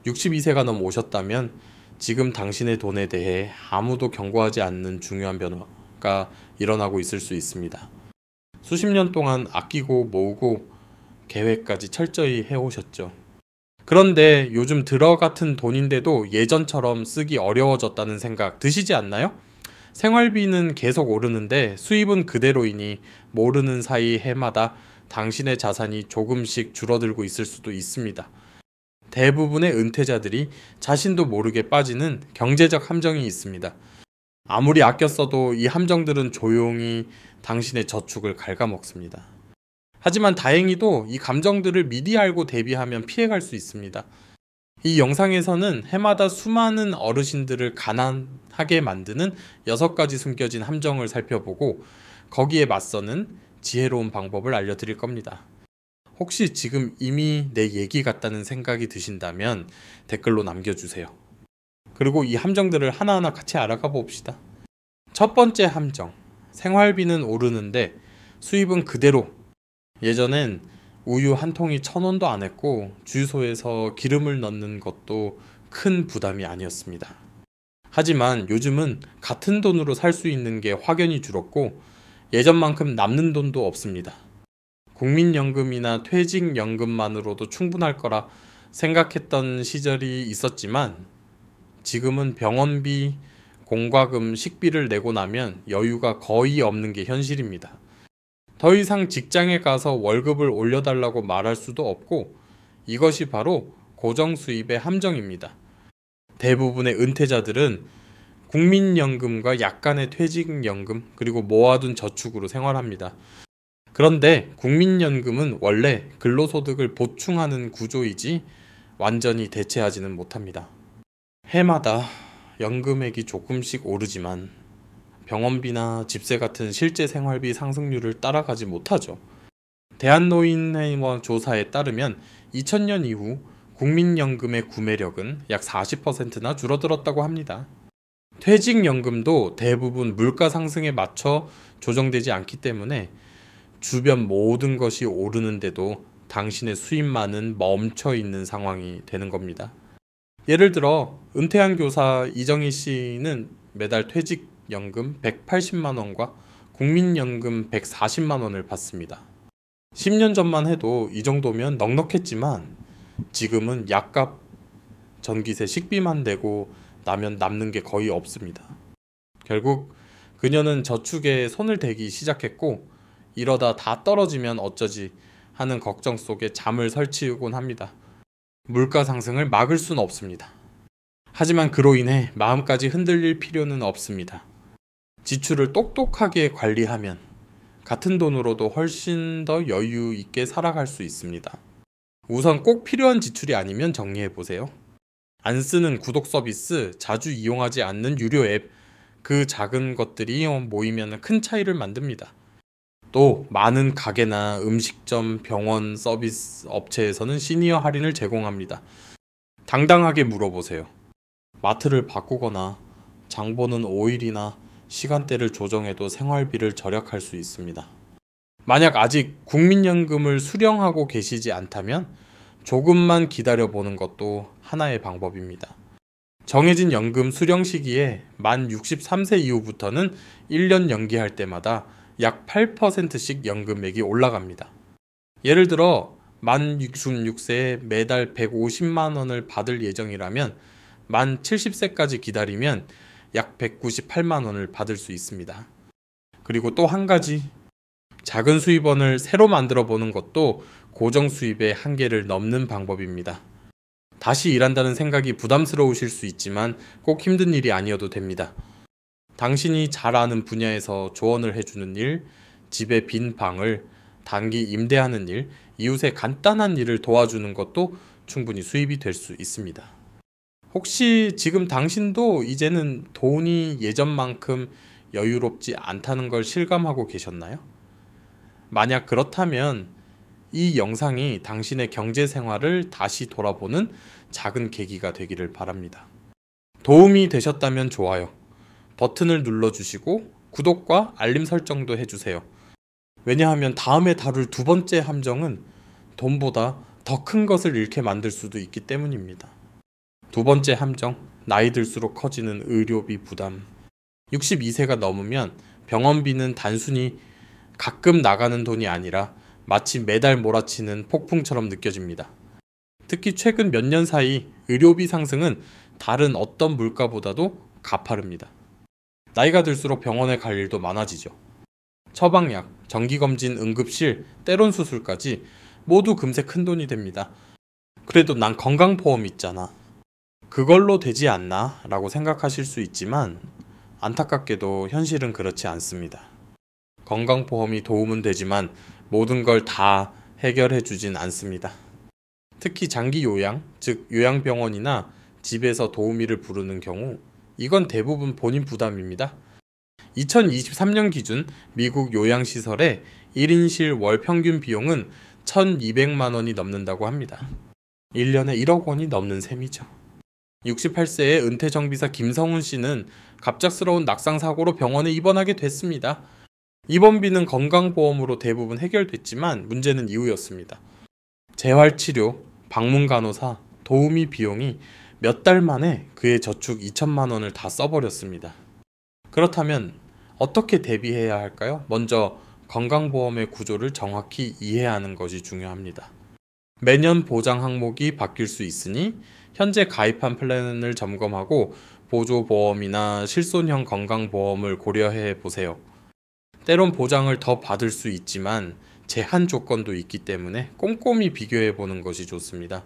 62세가 넘어오셨다면 지금 당신의 돈에 대해 아무도 경고하지 않는 중요한 변화가 일어나고 있을 수 있습니다. 수십 년 동안 아끼고 모으고 계획까지 철저히 해오셨죠. 그런데 요즘 들어 같은 돈인데도 예전처럼 쓰기 어려워졌다는 생각 드시지 않나요? 생활비는 계속 오르는데 수입은 그대로이니 모르는 사이 해마다 당신의 자산이 조금씩 줄어들고 있을 수도 있습니다. 대부분의 은퇴자들이 자신도 모르게 빠지는 경제적 함정이 있습니다. 아무리 아껴 써도 이 함정들은 조용히 당신의 저축을 갉아먹습니다. 하지만 다행히도 이 감정들을 미리 알고 대비하면 피해갈 수 있습니다. 이 영상에서는 해마다 수많은 어르신들을 가난하게 만드는 6가지 숨겨진 함정을 살펴보고 거기에 맞서는 지혜로운 방법을 알려드릴 겁니다. 혹시 지금 이미 내 얘기 같다는 생각이 드신다면 댓글로 남겨주세요. 그리고 이 함정들을 하나하나 같이 알아가 봅시다. 첫 번째 함정, 생활비는 오르는데 수입은 그대로. 예전엔 우유 한 통이 1,000원도 안 했고 주유소에서 기름을 넣는 것도 큰 부담이 아니었습니다. 하지만 요즘은 같은 돈으로 살 수 있는 게 확연히 줄었고 예전만큼 남는 돈도 없습니다. 국민연금이나 퇴직연금만으로도 충분할 거라 생각했던 시절이 있었지만 지금은 병원비, 공과금, 식비를 내고 나면 여유가 거의 없는 게 현실입니다. 더 이상 직장에 가서 월급을 올려달라고 말할 수도 없고 이것이 바로 고정수입의 함정입니다. 대부분의 은퇴자들은 국민연금과 약간의 퇴직연금 그리고 모아둔 저축으로 생활합니다. 그런데 국민연금은 원래 근로소득을 보충하는 구조이지 완전히 대체하지는 못합니다. 해마다 연금액이 조금씩 오르지만 병원비나 집세 같은 실제 생활비 상승률을 따라가지 못하죠. 대한노인회원 조사에 따르면 2000년 이후 국민연금의 구매력은 약 40%나 줄어들었다고 합니다. 퇴직연금도 대부분 물가 상승에 맞춰 조정되지 않기 때문에 주변 모든 것이 오르는데도 당신의 수입만은 멈춰 있는 상황이 되는 겁니다. 예를 들어 은퇴한 교사 이정희 씨는 매달 퇴직연금 180만 원과 국민연금 140만 원을 받습니다. 10년 전만 해도 이 정도면 넉넉했지만 지금은 약값, 전기세, 식비만 내고 나면 남는 게 거의 없습니다. 결국 그녀는 저축에 손을 대기 시작했고 이러다 다 떨어지면 어쩌지 하는 걱정 속에 잠을 설치곤 합니다. 물가 상승을 막을 수는 없습니다. 하지만 그로 인해 마음까지 흔들릴 필요는 없습니다. 지출을 똑똑하게 관리하면 같은 돈으로도 훨씬 더 여유 있게 살아갈 수 있습니다. 우선 꼭 필요한 지출이 아니면 정리해보세요. 안 쓰는 구독 서비스, 자주 이용하지 않는 유료 앱, 그 작은 것들이 모이면 큰 차이를 만듭니다. 또 많은 가게나 음식점, 병원, 서비스 업체에서는 시니어 할인을 제공합니다. 당당하게 물어보세요. 마트를 바꾸거나 장보는 5일이나 시간대를 조정해도 생활비를 절약할 수 있습니다. 만약 아직 국민연금을 수령하고 계시지 않다면 조금만 기다려보는 것도 하나의 방법입니다. 정해진 연금 수령 시기에 만 63세 이후부터는 1년 연기할 때마다 약 8%씩 연금액이 올라갑니다. 예를 들어 만 66세에 매달 150만 원을 받을 예정이라면 만 70세까지 기다리면 약 198만 원을 받을 수 있습니다. 그리고 또 한 가지, 작은 수입원을 새로 만들어 보는 것도 고정 수입의 한계를 넘는 방법입니다. 다시 일한다는 생각이 부담스러우실 수 있지만 꼭 힘든 일이 아니어도 됩니다. 당신이 잘 아는 분야에서 조언을 해주는 일, 집의 빈 방을 단기 임대하는 일, 이웃의 간단한 일을 도와주는 것도 충분히 수입이 될 수 있습니다. 혹시 지금 당신도 이제는 돈이 예전만큼 여유롭지 않다는 걸 실감하고 계셨나요? 만약 그렇다면 이 영상이 당신의 경제 생활을 다시 돌아보는 작은 계기가 되기를 바랍니다. 도움이 되셨다면 좋아요. 버튼을 눌러주시고 구독과 알림 설정도 해주세요. 왜냐하면 다음에 다룰 두 번째 함정은 돈보다 더 큰 것을 잃게 만들 수도 있기 때문입니다. 두 번째 함정, 나이 들수록 커지는 의료비 부담. 62세가 넘으면 병원비는 단순히 가끔 나가는 돈이 아니라 마치 매달 몰아치는 폭풍처럼 느껴집니다. 특히 최근 몇 년 사이 의료비 상승은 다른 어떤 물가보다도 가파릅니다. 나이가 들수록 병원에 갈 일도 많아지죠. 처방약, 정기검진, 응급실, 때론 수술까지 모두 금세 큰돈이 됩니다. 그래도 난 건강보험 있잖아. 그걸로 되지 않나? 라고 생각하실 수 있지만 안타깝게도 현실은 그렇지 않습니다. 건강보험이 도움은 되지만 모든 걸 다 해결해 주진 않습니다. 특히 장기 요양, 즉 요양병원이나 집에서 도우미를 부르는 경우 이건 대부분 본인 부담입니다. 2023년 기준 미국 요양시설의 1인실 월 평균 비용은 1,200만 원이 넘는다고 합니다. 1년에 1억 원이 넘는 셈이죠. 68세의 은퇴정비사 김성훈 씨는 갑작스러운 낙상사고로 병원에 입원하게 됐습니다. 입원비는 건강보험으로 대부분 해결됐지만 문제는 이후였습니다. 재활치료, 방문간호사, 도우미 비용이 몇 달 만에 그의 저축 2천만 원을 다 써버렸습니다. 그렇다면 어떻게 대비해야 할까요? 먼저 건강보험의 구조를 정확히 이해하는 것이 중요합니다. 매년 보장 항목이 바뀔 수 있으니 현재 가입한 플랜을 점검하고 보조보험이나 실손형 건강보험을 고려해 보세요. 때론 보장을 더 받을 수 있지만 제한 조건도 있기 때문에 꼼꼼히 비교해 보는 것이 좋습니다.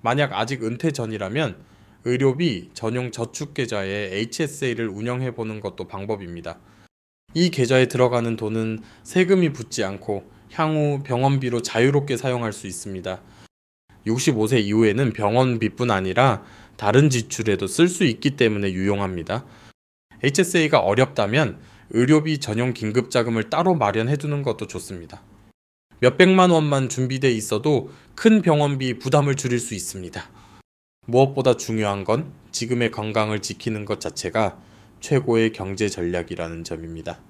만약 아직 은퇴 전이라면 의료비 전용 저축계좌에 HSA를 운영해 보는 것도 방법입니다. 이 계좌에 들어가는 돈은 세금이 붙지 않고 향후 병원비로 자유롭게 사용할 수 있습니다. 65세 이후에는 병원비뿐 아니라 다른 지출에도 쓸 수 있기 때문에 유용합니다. HSA가 어렵다면 의료비 전용 긴급자금을 따로 마련해 두는 것도 좋습니다. 몇백만 원만 준비돼 있어도 큰 병원비 부담을 줄일 수 있습니다. 무엇보다 중요한 건 지금의 건강을 지키는 것 자체가 최고의 경제 전략이라는 점입니다.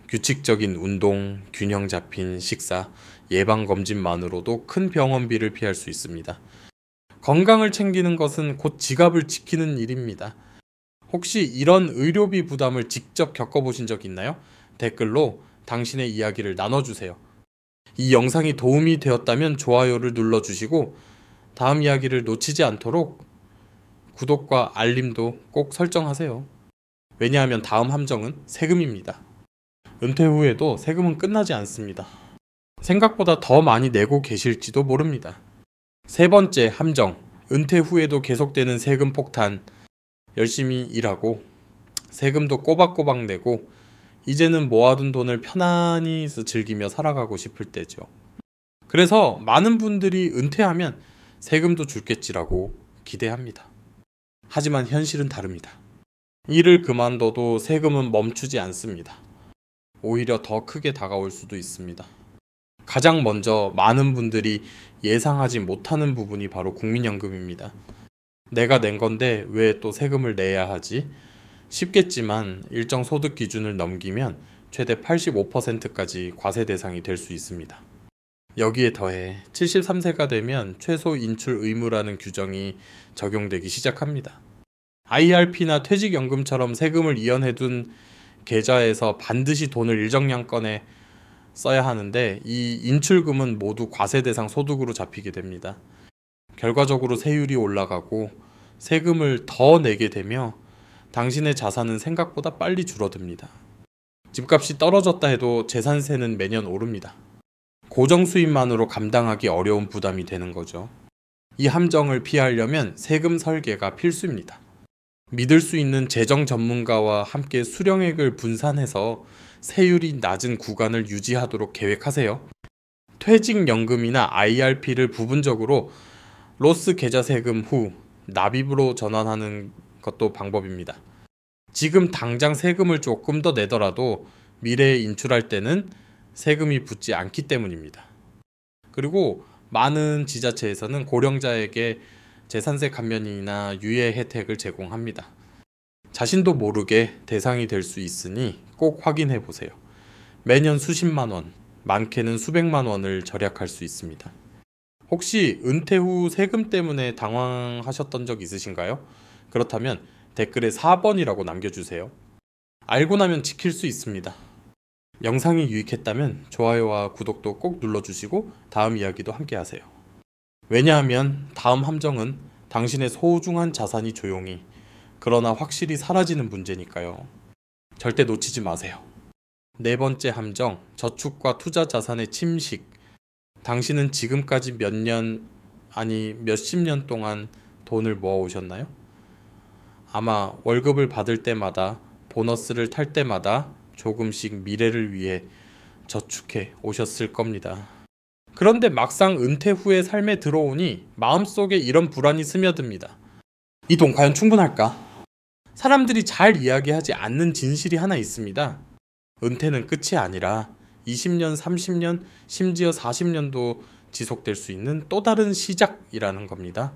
규칙적인 운동, 균형 잡힌 식사, 예방검진만으로도 큰 병원비를 피할 수 있습니다. 건강을 챙기는 것은 곧 지갑을 지키는 일입니다. 혹시 이런 의료비 부담을 직접 겪어보신 적 있나요? 댓글로 당신의 이야기를 나눠주세요. 이 영상이 도움이 되었다면 좋아요를 눌러주시고 다음 이야기를 놓치지 않도록 구독과 알림도 꼭 설정하세요. 왜냐하면 다음 함정은 세금입니다. 은퇴 후에도 세금은 끝나지 않습니다. 생각보다 더 많이 내고 계실지도 모릅니다. 세 번째 함정, 은퇴 후에도 계속되는 세금 폭탄. 열심히 일하고 세금도 꼬박꼬박 내고 이제는 모아둔 돈을 편안히 즐기며 살아가고 싶을 때죠. 그래서 많은 분들이 은퇴하면 세금도 줄겠지라고 기대합니다. 하지만 현실은 다릅니다. 일을 그만둬도 세금은 멈추지 않습니다. 오히려 더 크게 다가올 수도 있습니다. 가장 먼저 많은 분들이 예상하지 못하는 부분이 바로 국민연금입니다. 내가 낸 건데 왜 또 세금을 내야 하지? 쉽겠지만 일정 소득 기준을 넘기면 최대 85%까지 과세 대상이 될 수 있습니다. 여기에 더해 73세가 되면 최소 인출 의무라는 규정이 적용되기 시작합니다. IRP나 퇴직연금처럼 세금을 이연해둔 계좌에서 반드시 돈을 일정량 꺼내 써야 하는데 이 인출금은 모두 과세 대상 소득으로 잡히게 됩니다. 결과적으로 세율이 올라가고 세금을 더 내게 되며 당신의 자산은 생각보다 빨리 줄어듭니다. 집값이 떨어졌다 해도 재산세는 매년 오릅니다. 고정 수입만으로 감당하기 어려운 부담이 되는 거죠. 이 함정을 피하려면 세금 설계가 필수입니다. 믿을 수 있는 재정 전문가와 함께 수령액을 분산해서 세율이 낮은 구간을 유지하도록 계획하세요. 퇴직연금이나 IRP를 부분적으로 로스 계좌 세금 후 납입으로 전환하는 것도 방법입니다. 지금 당장 세금을 조금 더 내더라도 미래에 인출할 때는 세금이 붙지 않기 때문입니다. 그리고 많은 지자체에서는 고령자에게 재산세 감면이나 유예 혜택을 제공합니다. 자신도 모르게 대상이 될 수 있으니 꼭 확인해 보세요. 매년 수십만 원, 많게는 수백만 원을 절약할 수 있습니다. 혹시 은퇴 후 세금 때문에 당황하셨던 적 있으신가요? 그렇다면 댓글에 4번이라고 남겨주세요. 알고 나면 지킬 수 있습니다. 영상이 유익했다면 좋아요와 구독도 꼭 눌러주시고 다음 이야기도 함께 하세요. 왜냐하면 다음 함정은 당신의 소중한 자산이 조용히 그러나 확실히 사라지는 문제니까요. 절대 놓치지 마세요. 네 번째 함정, 저축과 투자 자산의 침식. 당신은 지금까지 몇 년, 아니 몇십 년 동안 돈을 모아오셨나요? 아마 월급을 받을 때마다, 보너스를 탈 때마다 조금씩 미래를 위해 저축해 오셨을 겁니다. 그런데 막상 은퇴 후의 삶에 들어오니 마음속에 이런 불안이 스며듭니다. 이 돈 과연 충분할까? 사람들이 잘 이야기하지 않는 진실이 하나 있습니다. 은퇴는 끝이 아니라 20년, 30년, 심지어 40년도 지속될 수 있는 또 다른 시작이라는 겁니다.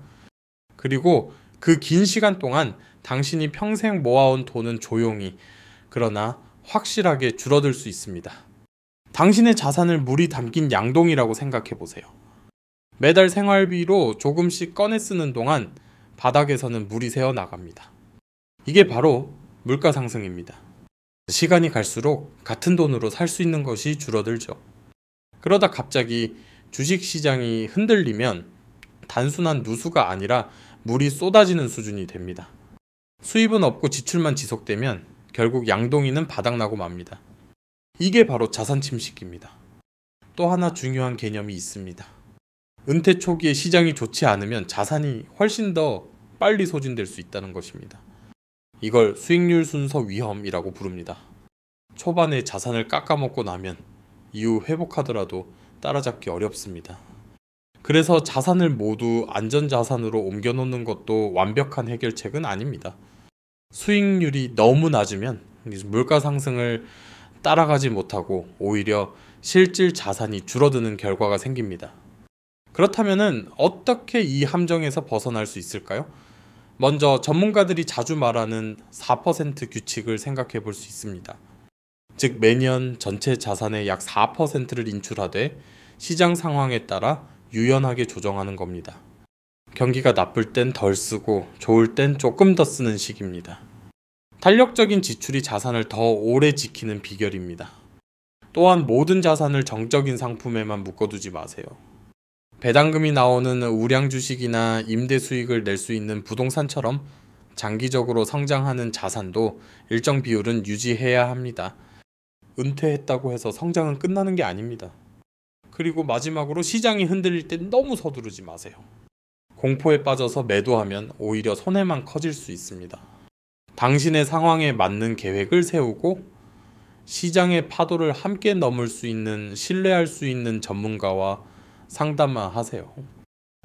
그리고 그 긴 시간 동안 당신이 평생 모아온 돈은 조용히, 그러나 확실하게 줄어들 수 있습니다. 당신의 자산을 물이 담긴 양동이라고 생각해 보세요. 매달 생활비로 조금씩 꺼내 쓰는 동안 바닥에서는 물이 새어 나갑니다. 이게 바로 물가 상승입니다. 시간이 갈수록 같은 돈으로 살 수 있는 것이 줄어들죠. 그러다 갑자기 주식시장이 흔들리면 단순한 누수가 아니라 물이 쏟아지는 수준이 됩니다. 수입은 없고 지출만 지속되면 결국 양동이는 바닥나고 맙니다. 이게 바로 자산 침식입니다. 또 하나 중요한 개념이 있습니다. 은퇴 초기에 시장이 좋지 않으면 자산이 훨씬 더 빨리 소진될 수 있다는 것입니다. 이걸 수익률 순서 위험이라고 부릅니다. 초반에 자산을 깎아먹고 나면 이후 회복하더라도 따라잡기 어렵습니다. 그래서 자산을 모두 안전자산으로 옮겨놓는 것도 완벽한 해결책은 아닙니다. 수익률이 너무 낮으면 물가 상승을 따라가지 못하고 오히려 실질 자산이 줄어드는 결과가 생깁니다. 그렇다면 어떻게 이 함정에서 벗어날 수 있을까요? 먼저 전문가들이 자주 말하는 4% 규칙을 생각해 볼 수 있습니다. 즉 매년 전체 자산의 약 4%를 인출하되 시장 상황에 따라 유연하게 조정하는 겁니다. 경기가 나쁠 땐 덜 쓰고 좋을 땐 조금 더 쓰는 식입니다. 탄력적인 지출이 자산을 더 오래 지키는 비결입니다. 또한 모든 자산을 정적인 상품에만 묶어두지 마세요. 배당금이 나오는 우량 주식이나 임대 수익을 낼 수 있는 부동산처럼 장기적으로 성장하는 자산도 일정 비율은 유지해야 합니다. 은퇴했다고 해서 성장은 끝나는 게 아닙니다. 그리고 마지막으로 시장이 흔들릴 땐 너무 서두르지 마세요. 공포에 빠져서 매도하면 오히려 손해만 커질 수 있습니다. 당신의 상황에 맞는 계획을 세우고 시장의 파도를 함께 넘을 수 있는, 신뢰할 수 있는 전문가와 상담하세요.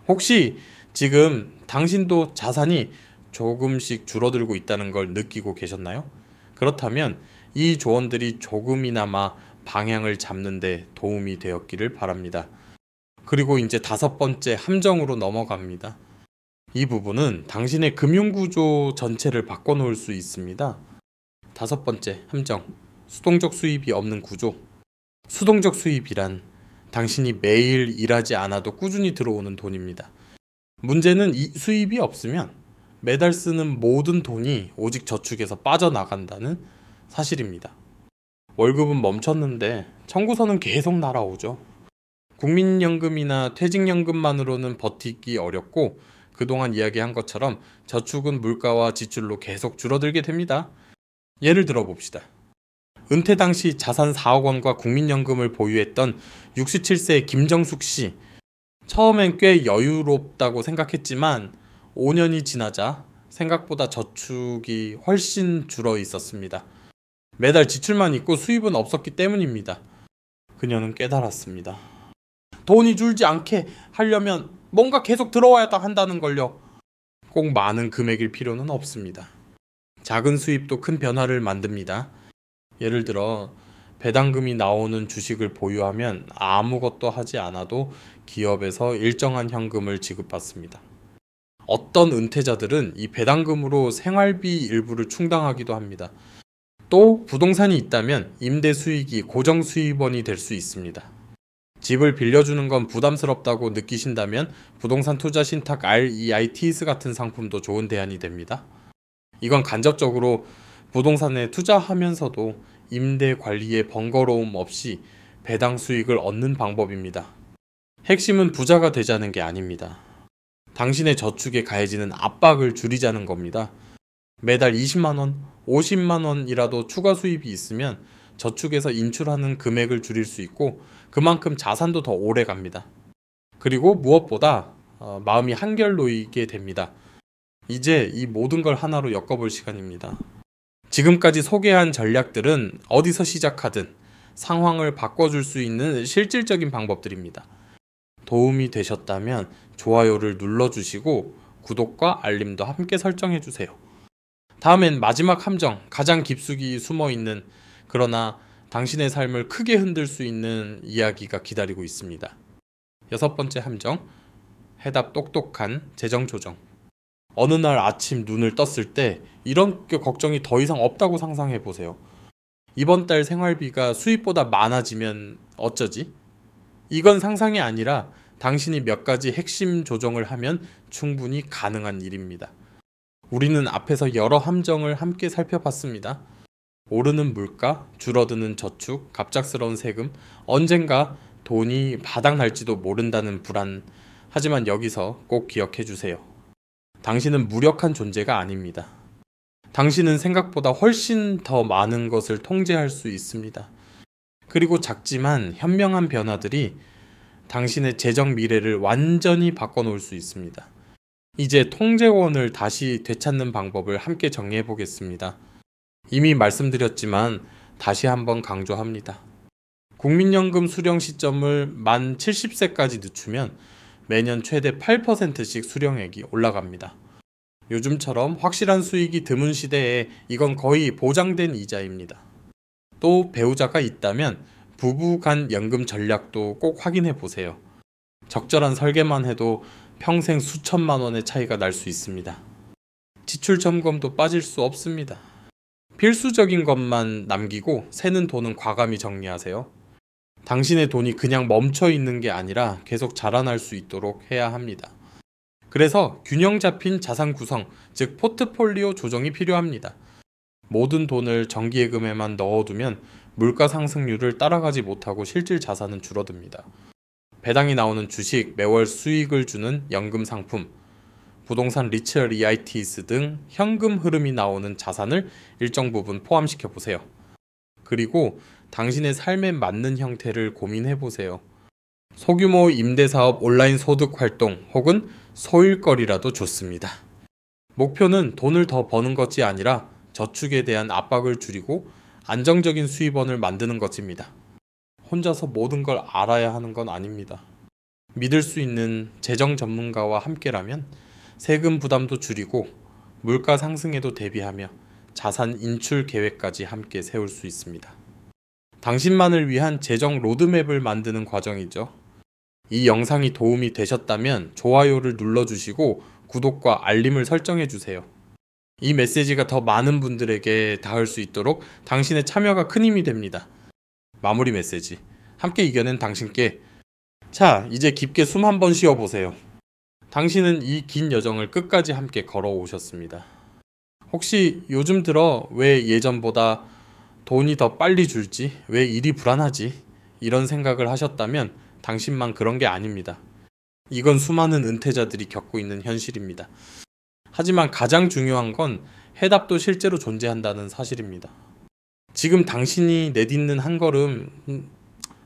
혹시 지금 당신도 자산이 조금씩 줄어들고 있다는 걸 느끼고 계셨나요? 그렇다면 이 조언들이 조금이나마 방향을 잡는 데 도움이 되었기를 바랍니다. 그리고 이제 5번째 함정으로 넘어갑니다. 이 부분은 당신의 금융구조 전체를 바꿔놓을 수 있습니다. 5번째 함정, 수동적 수입이 없는 구조. 수동적 수입이란 당신이 매일 일하지 않아도 꾸준히 들어오는 돈입니다. 문제는 이 수입이 없으면 매달 쓰는 모든 돈이 오직 저축에서 빠져나간다는 사실입니다. 월급은 멈췄는데 청구서는 계속 날아오죠. 국민연금이나 퇴직연금만으로는 버티기 어렵고 그동안 이야기한 것처럼 저축은 물가와 지출로 계속 줄어들게 됩니다. 예를 들어 봅시다. 은퇴 당시 자산 4억 원과 국민연금을 보유했던 67세 김정숙 씨. 처음엔 꽤 여유롭다고 생각했지만 5년이 지나자 생각보다 저축이 훨씬 줄어 있었습니다. 매달 지출만 있고 수입은 없었기 때문입니다. 그녀는 깨달았습니다. 돈이 줄지 않게 하려면 뭔가 계속 들어와야 한다는 걸요. 꼭 많은 금액일 필요는 없습니다. 작은 수입도 큰 변화를 만듭니다. 예를 들어 배당금이 나오는 주식을 보유하면 아무것도 하지 않아도 기업에서 일정한 현금을 지급받습니다. 어떤 은퇴자들은 이 배당금으로 생활비 일부를 충당하기도 합니다. 또 부동산이 있다면 임대 수익이 고정 수입원이 될 수 있습니다. 집을 빌려주는 건 부담스럽다고 느끼신다면 부동산 투자 신탁 REITs 같은 상품도 좋은 대안이 됩니다. 이건 간접적으로 부동산에 투자하면서도 임대 관리에 번거로움 없이 배당 수익을 얻는 방법입니다. 핵심은 부자가 되자는 게 아닙니다. 당신의 저축에 가해지는 압박을 줄이자는 겁니다. 매달 20만원, 50만원이라도 추가 수입이 있으면 저축에서 인출하는 금액을 줄일 수 있고 그만큼 자산도 더 오래 갑니다. 그리고 무엇보다 마음이 한결 놓이게 됩니다. 이제 이 모든 걸 하나로 엮어볼 시간입니다. 지금까지 소개한 전략들은 어디서 시작하든 상황을 바꿔줄 수 있는 실질적인 방법들입니다. 도움이 되셨다면 좋아요를 눌러주시고 구독과 알림도 함께 설정해주세요. 다음엔 마지막 함정, 가장 깊숙이 숨어있는 그러나 당신의 삶을 크게 흔들 수 있는 이야기가 기다리고 있습니다. 6번째 함정, 해답 똑똑한 재정조정. 어느 날 아침 눈을 떴을 때 이런 걱정이 더 이상 없다고 상상해보세요. 이번 달 생활비가 수입보다 많아지면 어쩌지? 이건 상상이 아니라 당신이 몇 가지 핵심 조정을 하면 충분히 가능한 일입니다. 우리는 앞에서 여러 함정을 함께 살펴봤습니다. 오르는 물가, 줄어드는 저축, 갑작스러운 세금, 언젠가 돈이 바닥날지도 모른다는 불안. 하지만 여기서 꼭 기억해 주세요. 당신은 무력한 존재가 아닙니다. 당신은 생각보다 훨씬 더 많은 것을 통제할 수 있습니다. 그리고 작지만 현명한 변화들이 당신의 재정 미래를 완전히 바꿔놓을 수 있습니다. 이제 통제원을 다시 되찾는 방법을 함께 정리해 보겠습니다. 이미 말씀드렸지만 다시 한번 강조합니다. 국민연금 수령 시점을 만 70세까지 늦추면 매년 최대 8%씩 수령액이 올라갑니다. 요즘처럼 확실한 수익이 드문 시대에 이건 거의 보장된 이자입니다. 또 배우자가 있다면 부부 간 연금 전략도 꼭 확인해 보세요. 적절한 설계만 해도 평생 수천만 원의 차이가 날 수 있습니다. 지출 점검도 빠질 수 없습니다. 필수적인 것만 남기고 새는 돈은 과감히 정리하세요. 당신의 돈이 그냥 멈춰 있는 게 아니라 계속 자라날 수 있도록 해야 합니다. 그래서 균형 잡힌 자산 구성, 즉 포트폴리오 조정이 필요합니다. 모든 돈을 정기예금에만 넣어두면 물가 상승률을 따라가지 못하고 실질 자산은 줄어듭니다. 배당이 나오는 주식, 매월 수익을 주는 연금 상품, 부동산 리츠 EITs 등 현금 흐름이 나오는 자산을 일정 부분 포함시켜 보세요. 그리고 당신의 삶에 맞는 형태를 고민해 보세요. 소규모 임대사업 온라인 소득 활동 혹은 소일거리라도 좋습니다. 목표는 돈을 더 버는 것이 아니라 저축에 대한 압박을 줄이고 안정적인 수입원을 만드는 것입니다. 혼자서 모든 걸 알아야 하는 건 아닙니다. 믿을 수 있는 재정 전문가와 함께라면 세금 부담도 줄이고 물가 상승에도 대비하며 자산 인출 계획까지 함께 세울 수 있습니다. 당신만을 위한 재정 로드맵을 만드는 과정이죠. 이 영상이 도움이 되셨다면 좋아요를 눌러주시고 구독과 알림을 설정해주세요. 이 메시지가 더 많은 분들에게 닿을 수 있도록 당신의 참여가 큰 힘이 됩니다. 마무리 메시지. 함께 이겨낸 당신께. 자, 이제 깊게 숨 한번 쉬어보세요. 당신은 이 긴 여정을 끝까지 함께 걸어오셨습니다. 혹시 요즘 들어 왜 예전보다 돈이 더 빨리 줄지, 왜 일이 불안하지, 이런 생각을 하셨다면 당신만 그런 게 아닙니다. 이건 수많은 은퇴자들이 겪고 있는 현실입니다. 하지만 가장 중요한 건 해답도 실제로 존재한다는 사실입니다. 지금 당신이 내딛는 한 걸음,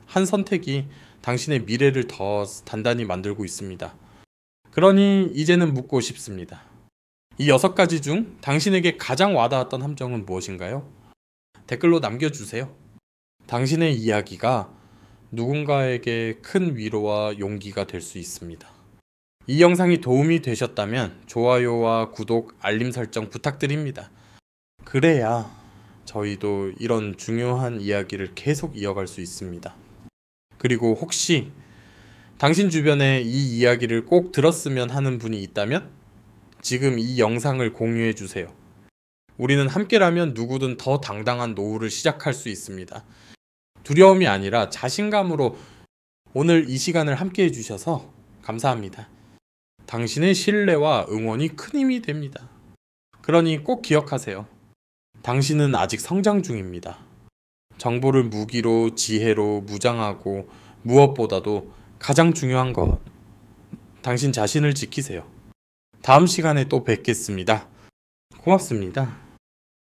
한 선택이 당신의 미래를 더 단단히 만들고 있습니다. 그러니 이제는 묻고 싶습니다. 이 6가지 중 당신에게 가장 와닿았던 함정은 무엇인가요? 댓글로 남겨주세요. 당신의 이야기가 누군가에게 큰 위로와 용기가 될 수 있습니다. 이 영상이 도움이 되셨다면 좋아요와 구독, 알림 설정 부탁드립니다. 그래야 저희도 이런 중요한 이야기를 계속 이어갈 수 있습니다. 그리고 혹시 당신 주변에 이 이야기를 꼭 들었으면 하는 분이 있다면 지금 이 영상을 공유해 주세요. 우리는 함께라면 누구든 더 당당한 노후를 시작할 수 있습니다. 두려움이 아니라 자신감으로 오늘 이 시간을 함께 해주셔서 감사합니다. 당신의 신뢰와 응원이 큰 힘이 됩니다. 그러니 꼭 기억하세요. 당신은 아직 성장 중입니다. 정보를 무기로, 지혜로 무장하고 무엇보다도 가장 중요한 것, 당신 자신을 지키세요. 다음 시간에 또 뵙겠습니다. 고맙습니다.